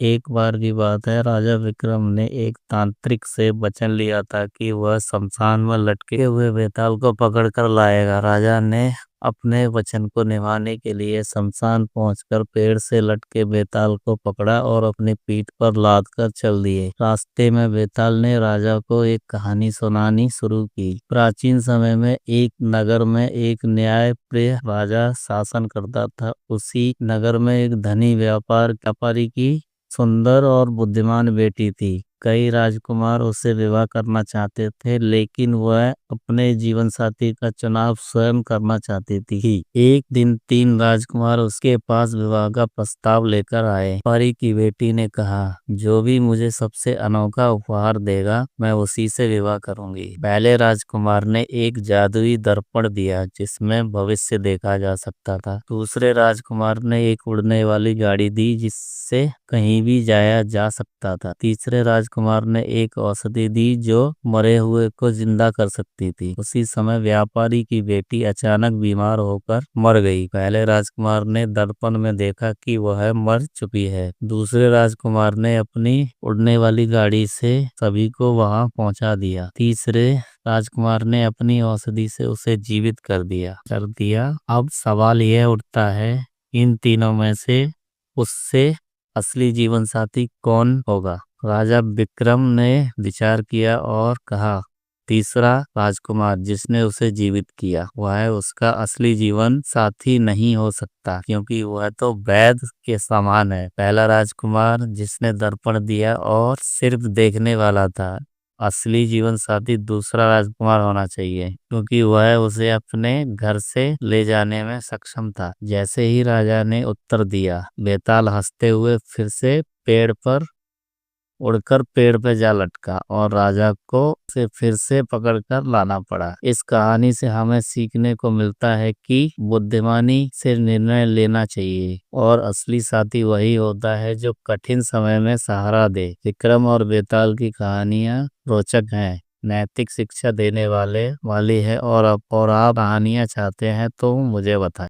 एक बार की बात है, राजा विक्रम ने एक तांत्रिक से वचन लिया था कि वह शमशान में लटके हुए बेताल को पकड़ कर लाएगा। राजा ने अपने वचन को निभाने के लिए शमशान पहुंचकर पेड़ से लटके बेताल को पकड़ा और अपनी पीठ पर लाद कर चल दिए। रास्ते में बेताल ने राजा को एक कहानी सुनानी शुरू की। प्राचीन समय में एक नगर में एक न्यायप्रिय राजा शासन करता था। उसी नगर में एक धनी व्यापारी की सुंदर और बुद्धिमान बेटी थी। कई राजकुमार उससे विवाह करना चाहते थे, लेकिन वह अपने जीवन साथी का चुनाव स्वयं करना चाहती थी। एक दिन 3 राजकुमार उसके पास विवाह का प्रस्ताव लेकर आए। परी की बेटी ने कहा, जो भी मुझे सबसे अनोखा उपहार देगा, मैं उसी से विवाह करूंगी। पहले राजकुमार ने एक जादुई दर्पण दिया, जिसमें भविष्य देखा जा सकता था। दूसरे राजकुमार ने एक उड़ने वाली गाड़ी दी, जिससे कहीं भी जाया जा सकता था। तीसरे राजकुमार ने एक औषधि दी जो मरे हुए को जिंदा कर सकती थी। उसी समय व्यापारी की बेटी अचानक बीमार होकर मर गई। पहले राजकुमार ने दर्पण में देखा कि वह मर चुकी है। दूसरे राजकुमार ने अपनी उड़ने वाली गाड़ी से सभी को वहां पहुंचा दिया। तीसरे राजकुमार ने अपनी औषधि से उसे जीवित कर दिया। अब सवाल यह उठता है, इन तीनों में से उससे असली जीवन साथी कौन होगा? राजा विक्रम ने विचार किया और कहा, तीसरा राजकुमार जिसने उसे जीवित किया, वह उसका असली जीवन साथी नहीं हो सकता, क्योंकि वह तो वैद के समान है। पहला राजकुमार जिसने दर्पण दिया और सिर्फ देखने वाला था, असली जीवन साथी दूसरा राजकुमार होना चाहिए, क्योंकि वह उसे अपने घर से ले जाने में सक्षम था। जैसे ही राजा ने उत्तर दिया, बेताल हंसते हुए उड़कर पेड़ पे जा लटका और राजा को उसे फिर से पकड़कर लाना पड़ा। इस कहानी से हमें सीखने को मिलता है कि बुद्धिमानी से निर्णय लेना चाहिए और असली साथी वही होता है जो कठिन समय में सहारा दे। विक्रम और बेताल की कहानियां रोचक हैं, नैतिक शिक्षा देने वाली है। और आप कहानियां चाहते हैं तो मुझे बताएं।